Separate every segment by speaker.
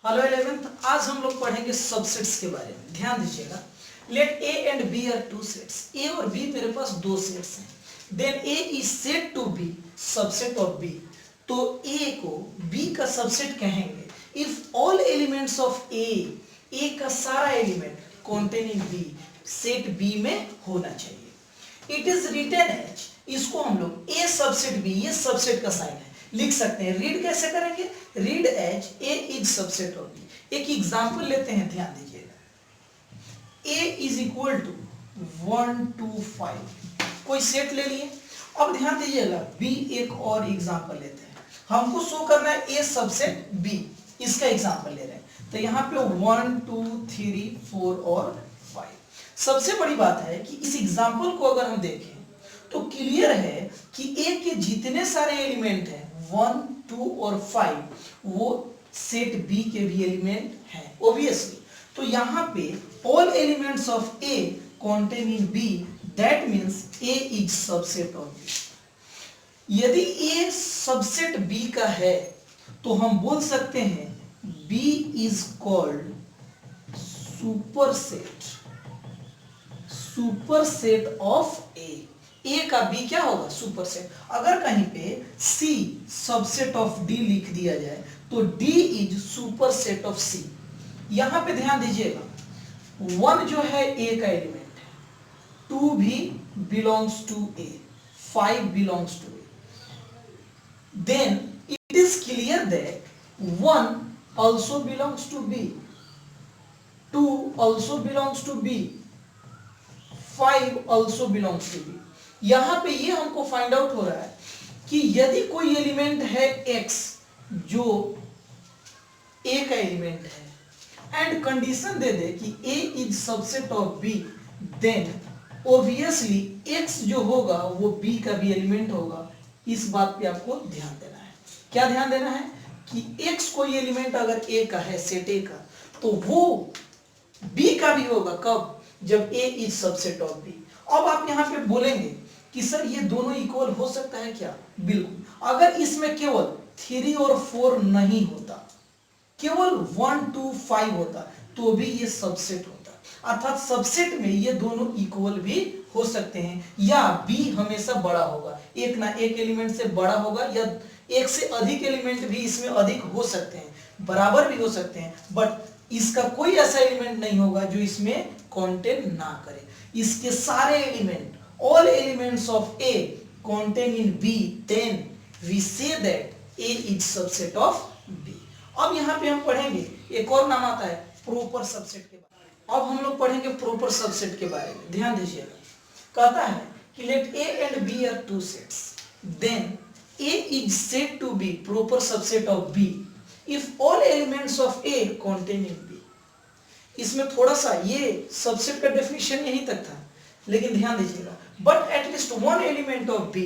Speaker 1: Hello 11th, आज हम लोग पढ़ेंगे सबसेट्स के बारे में। ध्यान दीजिएगा। Let A and B are two sets. A और बी मेरे पास दो सेट्स हैं। Then A is set to B subset of B. तो ए को बी का सबसेट कहेंगे if all elements of A का सारा element containing B set B में होना चाहिए। इट इज रिटन एज, इसको हम लोग ए सबसेट बी, ये सबसेट का साइन है, लिख सकते हैं। रीड कैसे करेंगे? Read as A is subset of B. एक एग्जांपल लेते हैं, ध्यान दीजिएगा। ए इज इक्वल टू 1 2 5, कोई सेट ले लिए। अब ध्यान दीजिएगा, बी एक और एग्जांपल लेते हैं। हमको शो करना है ए सबसेट बी, इसका एग्जांपल ले रहे हैं। तो यहाँ पे 1 2 3 4 और 5। सबसे बड़ी बात है कि इस एग्जांपल को अगर हम देखें तो क्लियर है कि ए के जितने सारे एलिमेंट हैं 1 2 और 5 वो सेट बी के भी एलिमेंट हैं ऑब्वियसली। तो यहाँ पे all elements of A contain in B, that means A is subset of B. यदि A सबसेट B का है तो हम बोल सकते हैं B is called superset of A. A का B क्या होगा? सुपरसेट। अगर कहीं पे C सबसेट ऑफ D लिख दिया जाए तो D is superset of C। यहां पे ध्यान दीजिएगा, 1 जो है A का एलिमेंट है, 2 भी belongs to A, 5 belongs to A। Then it is clear that 1 also belongs to B, 2 also belongs to B, 5 also belongs to B। यहां पे ये हमको फाइंड आउट हो रहा है कि यदि कोई एलिमेंट है x जो A का एलिमेंट है एंड कंडीशन दे दे कि A is subset of B, then obviously x जो होगा वो B का भी एलिमेंट होगा। इस बात पे आपको ध्यान देना है। क्या ध्यान देना है कि x कोई एलिमेंट अगर A का है, सेट A का, तो वो B का भी होगा। कब? जब A is subset of B। अब आप यहां पे बोलेंगे कि सर ये दोनों इक्वल हो सकता है क्या? बिल्कुल। अगर इसमें केवल 3 और 4 नहीं होता, केवल 1 2 5 होता, तो भी ये सबसेट होता। अर्थात सबसेट में ये दोनों इक्वल भी हो सकते हैं, या B हमेशा बड़ा होगा, एक ना एक एलिमेंट से बड़ा होगा, या एक से अधिक एलिमेंट भी इसमें अधिक हो सकते हैं, बराबर भी हो सकते हैं, बट इसका कोई ऐसा एलिमेंट नहीं होगा जो इसमें कंटेन ना करे। इसके सारे element, all elements of A contain in B, then we say that A is subset of B। अब यहाँ पे हम पढ़ेंगे एक और नाम आता है प्रॉपर सबसेट के बारे में। अब हम लोग पढ़ेंगे प्रॉपर सबसेट के बारे में। ध्यान दीजिएगा, कहता है कि let A and B are two sets, then A is said to be proper subset of B if all elements of A contain in B। इसमें थोड़ा सा ये सबसेट का डेफिनेशन यहीं तक था, लेकिन ध्यान दीजिएगा, but at least one element of B,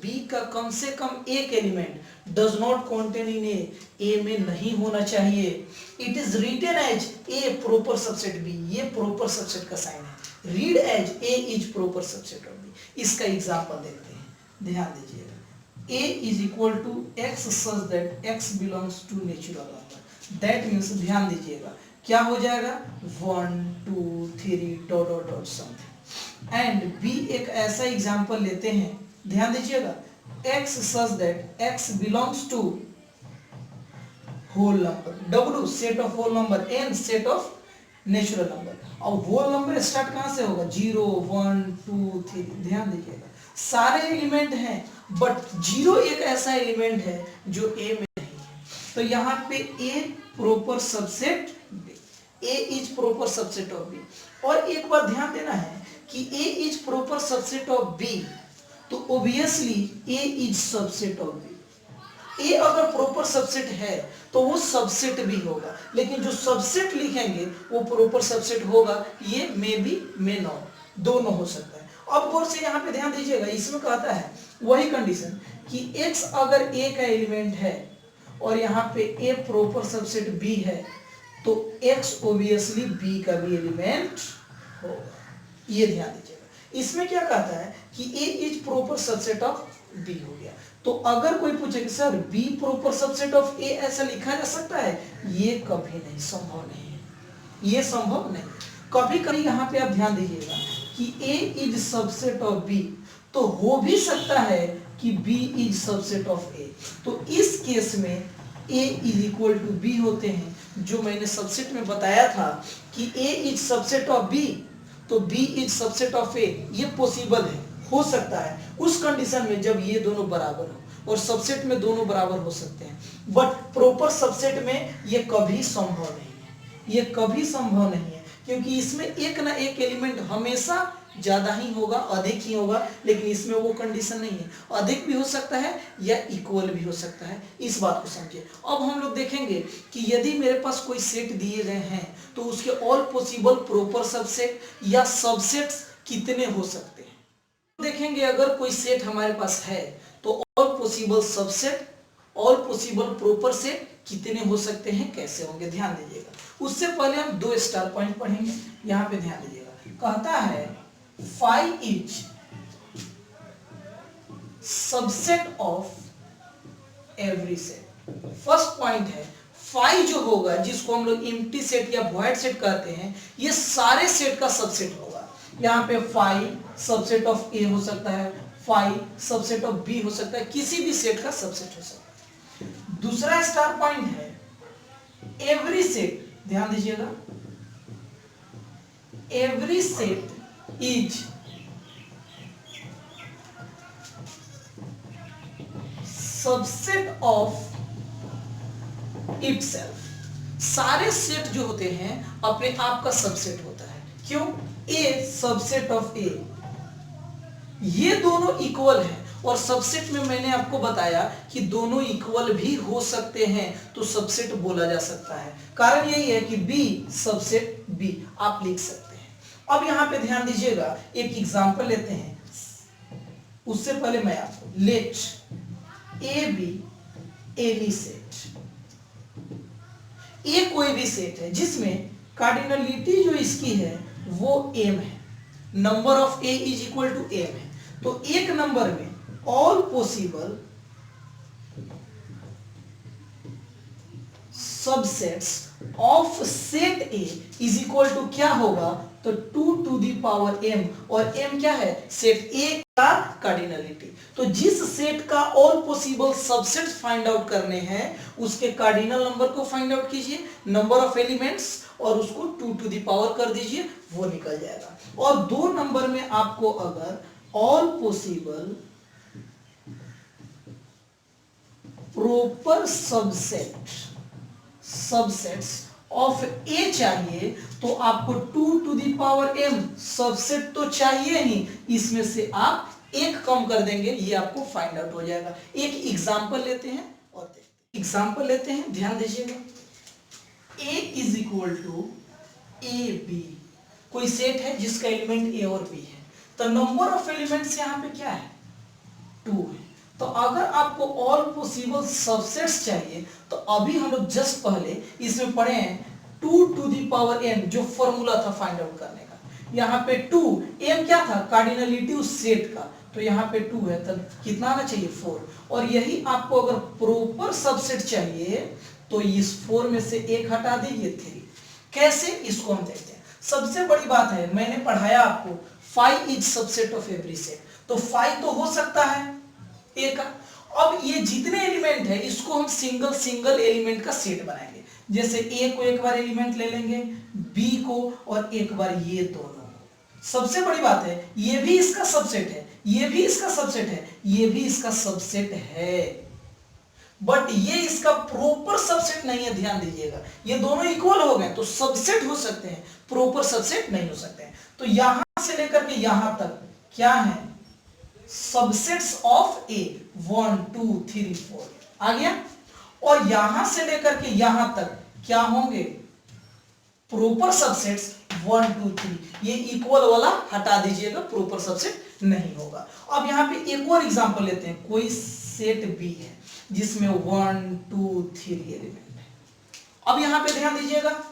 Speaker 1: B का कम से कम एक element does not contain in A में नहीं होना चाहिए। It is written as A proper subset B, ये proper subset का साइन है। Read as A is proper subset of B। इसका एग्जांपल देखते हैं, ध्यान दीजिएगा। A is equal to X such that X belongs to natural number, that means ध्यान दीजिएगा क्या हो जाएगा 1 2 3 dot dot dot something. And B एक ऐसा एग्जांपल लेते हैं, ध्यान दीजिएगा, X such that X belongs to whole number, W set of whole number, N set of natural number। अब whole number स्टार्ट कहां से होगा? 0 1 2 3। ध्यान दीजिएगा सारे एलिमेंट हैं, बट 0 एक ऐसा एलिमेंट है जो A में नहीं है। तो यहाँ पे A proper subset A is proper subset of B। और एक बार ध्यान देना है कि A is proper subset of B, तो obviously A is subset of B। A अगर प्रॉपर सबसेट है तो वो सबसेट भी होगा, लेकिन जो सबसेट लिखेंगे वो प्रॉपर सबसेट होगा। ये मे बी मे नॉट, दोनों हो सकता है। अब गौर से यहाँ पे ध्यान दीजिएगा, इसमें कहता है वही कंडीशन कि X अगर A का एलिमेंट है और यहाँ पे A प्रॉपर सबसेट B है, तो X ऑब्वियसली B का भी एलिमेंट होगा। ये ध्यान दीजिएगा। इसमें क्या कहता है कि A is proper subset of B हो गया। तो तो अगर कोई पूछे कि sir B proper subset of A ऐसा लिखा जा सकता है, ये कभी नहीं, संभव नहीं है, ये संभव नहीं। कभी कभी यहाँ पे आप ध्यान दीजिएगा कि ए इज सबसेट ऑफ बी, तो हो भी सकता है कि बी इज सबसेट ऑफ ए। तो इस केस में ए इज इक्वल टू बी होते हैं, जो मैंने सबसेट में बताया था कि ए इज सबसेट ऑफ बी, तो बी इज सबसेट ऑफ ए, ये पॉसिबल है, हो सकता है उस कंडीशन में जब ये दोनों बराबर हो, और सबसेट में दोनों बराबर हो सकते हैं, बट प्रॉपर सबसेट में ये कभी संभव नहीं है, ये कभी संभव नहीं है, क्योंकि इसमें एक ना एक एलिमेंट हमेशा ज्यादा ही होगा, अधिक ही होगा, लेकिन इसमें वो कंडीशन नहीं है, अधिक भी हो सकता है या इक्वल भी हो सकता है, इस बात को समझिए। अब हम लोग देखेंगे कि यदि मेरे पास कोई सेट दिए गए हैं तो उसके ऑल पॉसिबल प्रॉपर सबसेट या सबसेट्स कितने हो सकते हैं। देखेंगे अगर कोई सेट हमारे पास है तो all possible subset, all possible proper set कितने हो सकते हैं, कैसे होंगे, ध्यान दीजिएगा। उससे पहले हम दो स्टार पॉइंट पढ़ेंगे, यहाँ पे ध्यान दीजिएगा। कहता है phi is subset of every set. First point है phi जो होगा, जिसको हम लोग एम्प्टी सेट या वॉइड सेट कहते हैं, ये सारे सेट का सबसेट होगा। यहाँ पे phi सबसेट ऑफ ए हो सकता है, phi सबसेट ऑफ बी हो सकता है, किसी भी सेट का सबसेट हो सकता है। दूसरा स्टार पॉइंट है एवरी सेट, ध्यान दीजिएगा, every set is subset of itself. सारे सेट जो होते हैं अपने आप का सबसेट होता है। क्यों? ए सबसेट ऑफ ए, ये दोनों इक्वल हैं, और सबसेट में मैंने आपको बताया कि दोनों इक्वल भी हो सकते हैं, तो सबसेट बोला जा सकता है। कारण यही है कि बी सबसेट बी आप लिख सकते हैं। अब यहां पे ध्यान दीजिएगा, एक एग्जांपल लेते हैं। उससे पहले मैं आपको let A be any set, A कोई भी सेट है जिसमें कार्डिनलिटी जो इसकी है वो m है, number of A is equal to m है, तो एक नंबर में all possible subsets of set A is equal to क्या होगा, तो 2 टू दी पावर m, और m क्या है, सेट ए का कार्डिनलिटी। तो जिस सेट का all possible subsets find out करने हैं, उसके कार्डिनल नंबर को फाइंड आउट कीजिए, नंबर ऑफ एलिमेंट्स, और उसको 2 टू दी पावर कर दीजिए, वो निकल जाएगा। और दो नंबर में आपको अगर all possible proper subsets of A चाहिए, तो आपको 2 to the power m subset तो चाहिए ही, इसमें से आप एक कम कर देंगे, ये आपको फाइंड आउट हो जाएगा। एक एग्जांपल लेते हैं और देखते हैं। एग्जांपल लेते हैं, ध्यान दीजिएगा। a is equal to A B, कोई सेट है जिसका एलिमेंट ए और बी है, तो नंबर ऑफ एलिमेंट्स यहाँ पे क्या है, 2 है। तो अगर आपको ऑल पॉसिबल सबसेट्स चाहिए, तो अभी हम लोग जस्ट पहले इसमें पढ़े हैं 2 टू दी पावर m, जो फॉर्मूला था फाइंड आउट करने का। यहाँ पे 2, m क्या था, कार्डिनलिटी उस सेट का, तो यहाँ पे 2 है, तो कितना आना चाहिए, 4। और यही आपको अगर प्रॉपर सबसेट चाहिए, तो इस 4 में से एक हटा दीजिए, 3। कैसे, इसको हम देखते हैं। सबसे बड़ी बात है, मैंने पढ़ाया आपको phi is subset of every set, तो phi तो हो सकता है ए का। अब ये जितने एलिमेंट है, इसको हम सिंगल सिंगल एलिमेंट का सेट बनाएंगे। जैसे ए को एक बार एलिमेंट ले लेंगे, बी को, और एक बार ये दोनों। सबसे बड़ी बात है, ये भी इसका सबसेट है, ये भी इसका सबसेट है, ये भी इसका सबसेट है, बट ये इसका प्रॉपर सबसेट नहीं है। ध्यान दीजिएगा, ये दोनों इक्वल हो गए तो सबसेट हो सकते हैं, प्रॉपर सबसेट नहीं हो सकते हैं। तो यहां से लेकर के यहां तक क्या है, सबसेट्स ऑफ ए, 1 2 3 4 आ गया। और यहां से लेकर के यहां तक क्या होंगे, प्रॉपर सबसेट्स 1 2 3, ये इक्वल वाला हटा दीजिएगा, प्रॉपर सबसेट नहीं होगा। अब यहां पे एक और एग्जांपल लेते हैं। कोई सेट बी है जिसमें 1 2 3 एलिमेंट है। अब यहां पे ध्यान दीजिएगा,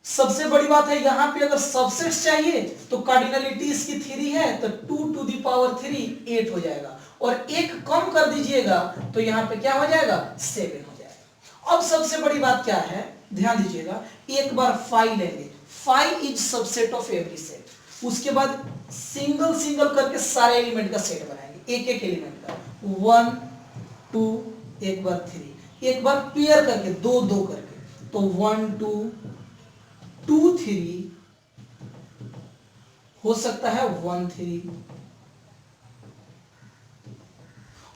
Speaker 1: सबसे बड़ी बात है, यहां पे अगर सबसेट्स चाहिए तो कार्डिनलिटी इसकी 3 है, तो 2 टू दी पावर 3 8 हो जाएगा। और एक कम कर दीजिएगा तो यहाँ पे क्या हो जाएगा 7 हो जाएगा। अब सबसे बड़ी बात क्या है, ध्यान दीजिएगा, एक बार 5 लेंगे, 5 is subset of every set, उसके बाद सिंगल सिंगल करके सारे एलिमेंट का सेट बनाएंगे, एक एक एलिमेंट का 1 2, एक बार 3, एक बार पेयर करके 2 2 करके, तो 1 2 2 3 हो सकता है 1 3,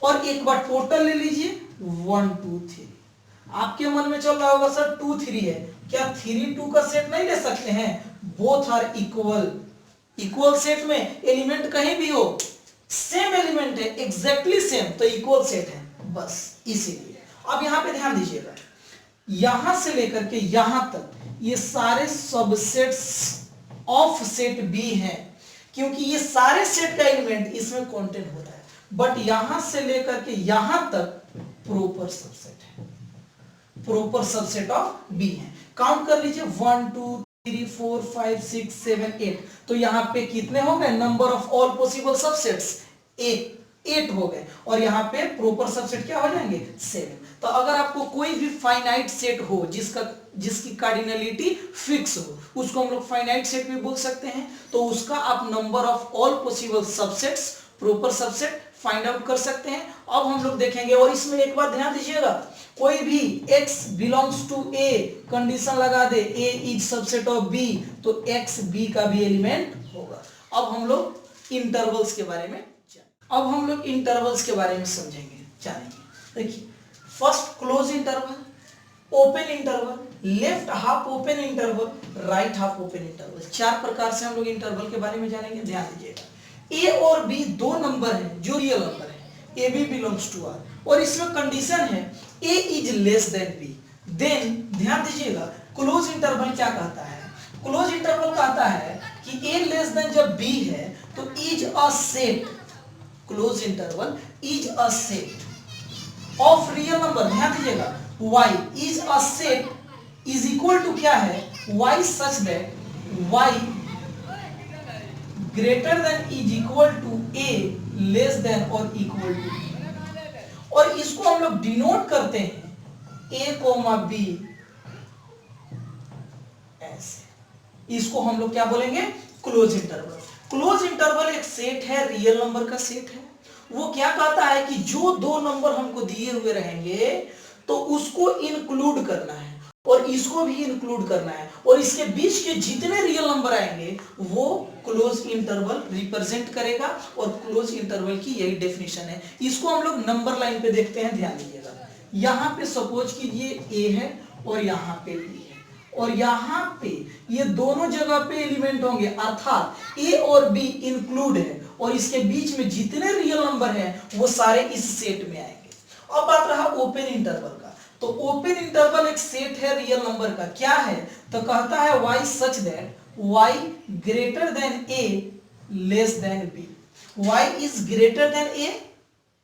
Speaker 1: और एक बार टोटल ले लीजिए 1 2 3। आपके मन में चल रहा होगा सर 2 3 है, क्या 3 2 का सेट नहीं ले सकते हैं? Both are equal, equal set में एलिमेंट कहीं भी हो, सेम एलिमेंट है, एग्जैक्टली सेम, तो इक्वल सेट है, बस इसीलिए। अब यहां पे ध्यान दीजिएगा, यहां से लेकर के यहां तक ये सारे सबसेट्स ऑफ सेट बी हैं, क्योंकि ये सारे सेट का एलिमेंट इसमें कंटेंट होता है, बट यहां से लेकर के यहां तक प्रॉपर सबसेट है, प्रॉपर सबसेट ऑफ बी है। काउंट कर लीजिए 1 2 3 4 5 6 7 8, तो यहां पे कितने हो गए? Number of all possible subsets 8 हो गए, और यहां पे प्रॉपर सबसेट क्या हो जाएंगे? 7। तो अगर आपको कोई भी फाइनाइट सेट हो जिसकी कार्डिनलिटी फिक्स हो, उसको हम लोग फाइनाइट सेट भी बोल सकते हैं, तो उसका आप number of all possible subsets, proper subset find out कर सकते हैं। अब हम लोग देखेंगे, और इसमें एक बात ध्यान दीजिएगा, कोई भी x belongs to a condition लगा दे, a is subset of b, तो x b का भी एलिमेंट होगा। अब हम लोग इंटरवल्स के बारे में समझेंगे, जानेंगे। देखिए, first close interval, open interval, left half open interval, right half open interval, 4 प्रकार से हम लोग इंटरवल के बारे में जानेंगे। ध्यान दीजिएगा, a और b दो नंबर हैं जो रियल नंबर है, ab बिलोंग्स टू r, और इसमें कंडीशन है a is less than b। Then ध्यान दीजिएगा, क्लोज इंटरवल क्या कहता है? क्लोज इंटरवल कहता है कि a लेस देन जब b है तो is a set, close interval is a set of real number, ध्यान दीजिएगा, y is a set is equal to क्या है? y such that y greater than is equal to a less than और equal to, और इसको हम लोग denote करते हैं a, b ऐसे, इसको हम लोग क्या बोलेंगे? Close interval. क्लोज इंटरवल एक सेट है, रियल नंबर का सेट है। वो क्या कहता है कि जो दो नंबर हमको दिए हुए रहेंगे तो उसको इंक्लूड करना है और इसको भी इंक्लूड करना है, और इसके बीच के जितने रियल नंबर आएंगे वो क्लोज इंटरवल रिप्रेजेंट करेगा, और क्लोज इंटरवल की यही डेफिनेशन है। इसको हम लोग नंबर लाइन पे देखते हैं, ध्यान दीजिएगा। यहां पे सपोज कीजिए a है और यहां पे b है, और यहां पे ये दोनों जगह पे एलिमेंट होंगे, अर्थात a और b इंक्लूड है, और इसके बीच में जितने रियल नंबर हैं वो सारे इस सेट में आएंगे। अब बात रहा ओपन इंटरवल का, तो ओपन इंटरवल एक सेट है रियल नंबर का, क्या है? तो कहता है y such that y greater then a less than b, y is greater than a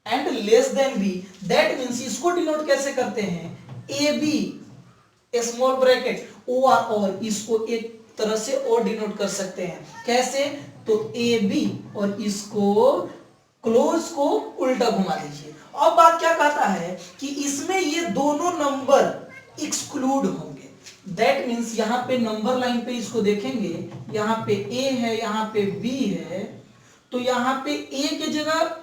Speaker 1: and less than b। That means इसको डिनोट कैसे करते हैं? a b small bracket o r, और इसको एक तरह से और डिनोट कर सकते हैं, कैसे? तो a b, और इसको क्लोज को उल्टा घुमा दीजिए। अब बात क्या कहता है कि इसमें ये दोनों नंबर एक्सक्लूड होंगे। दैट मींस यहां पे नंबर लाइन पे इसको देखेंगे, यहां पे a है, यहां पे b है, तो यहां पे a के जगह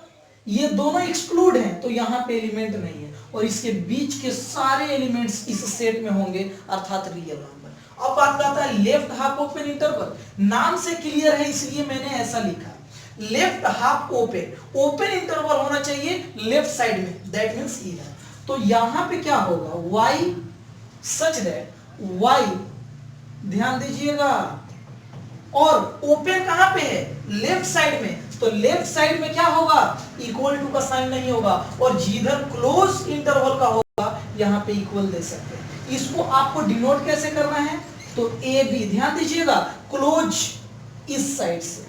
Speaker 1: ये दोनों एक्सक्लूड हैं, तो यहां पे एलिमेंट नहीं है, और इसके बीच के सारे एलिमेंट्स इस सेट में होंगे, अर्थात रियल नंबर। अब बात करता है लेफ्ट हाफ ओपन इंटरवल। नाम से क्लियर है इसलिए मैंने ऐसा लिखा, left half open, open interval होना चाहिए लेफ्ट साइड में, दैट मींस इधर। तो यहां पे क्या होगा? y सच दैट y, ध्यान दीजिएगा, और ओपन कहां पे है? लेफ्ट साइड में, तो लेफ्ट साइड में क्या होगा? इक्वल टू का साइन नहीं होगा, और जिधर क्लोज इंटरवल का होगा यहां पे इक्वल दे सकते हैं। इसको आपको डिनोट कैसे करना है? तो ए बी, ध्यान दीजिएगा, क्लोज इस साइड से,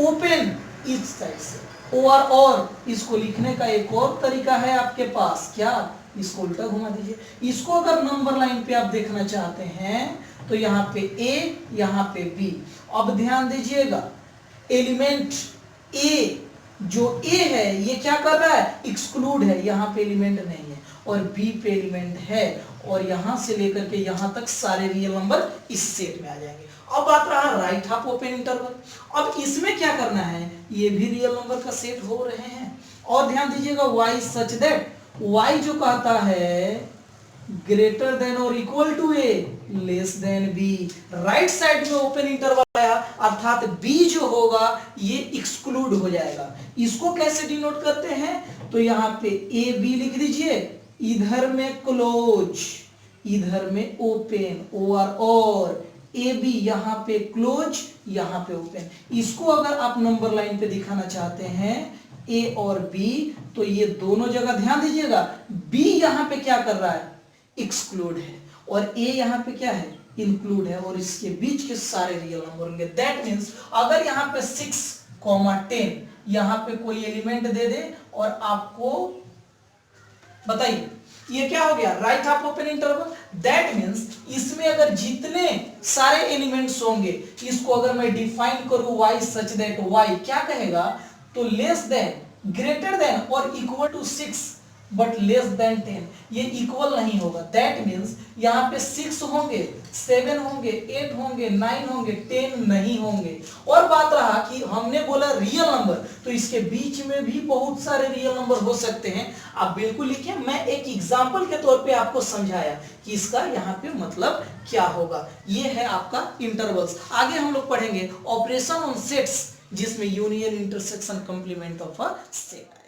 Speaker 1: ओपन इस साइड से, और इसको लिखने का एक और तरीका है आपके पास, क्या? इसको उल्टा घुमा दीजिए। इसको अगर नंबर लाइन पे आप देखना चाहते हैं तो यहाँ पे a, यहाँ पे b। अब ध्यान दीजिएगा, एलिमेंट a जो ए है ये क्या कर रहा है, एक्सक्लूड है, यहाँ पे एलिमेंट नहीं है, और बी पे एलिमेंट है, और यहां से लेकर के यहां तक सारे रियल नंबर इस सेट में आ जाएंगे। अब बात रहा राइट हाफ ओपन इंटरवल। अब इसमें क्या करना है, ये भी रियल नंबर का सेट हो रहे हैं, और ध्यान दीजिएगा y सच दैट y जो कहता है ग्रेटर देन और equal to A less than B, right side में ओपन इंटरवल आया अर्थात b जो होगा ये एक्सक्लूड हो जाएगा। इसको कैसे डिनोट करते हैं, तो यहाँ पे ए बी लिख दीजिए, इधर में क्लोज, इधर में ओपन, और ए बी यहाँ पे क्लोज, यहाँ पे ओपन। इसको अगर आप नंबर लाइन पे दिखाना चाहते हैं ए और बी, तो ये दोनों जगह ध्यान दीजिएगा, बी यहाँ पे क्या कर रहा है, एक्सक्लूड है, और ए यहाँ पे क्या है, इंक्लूड है, और इसके बीच के सारे रियल नंबर होंगे। दैट मीन्स अगर यहाँ पे 6,10 यहाँ पे कोई एलिमेंट दे दे और आपको बताइए ये क्या हो गया, right half open interval. That means इसमें अगर जितने सारे एलिमेंट्स होंगे, इसको अगर मैं डिफाइन करूं y सच दैट y क्या कहेगा, तो लेस देन, ग्रेटर देन और equal to 6 but less than 10, ये इक्वल नहीं होगा। दैट मीन्स यहाँ पे 6 होंगे, 7 होंगे, 8 होंगे, 9 होंगे, 10 नहीं होंगे। और बात रहा कि हमने बोला रियल नंबर, तो इसके बीच में भी बहुत सारे रियल नंबर हो सकते हैं। आप बिल्कुल लिखिए, मैं एक एग्जांपल के तौर पे आपको समझाया कि इसका यहाँ पे मतलब क्या होगा। ये है आपका इंटरवल्स। आगे हम लोग पढ़ेंगे ऑपरेशन ऑन सेट्स, जिसमें union, intersection, complement of a set.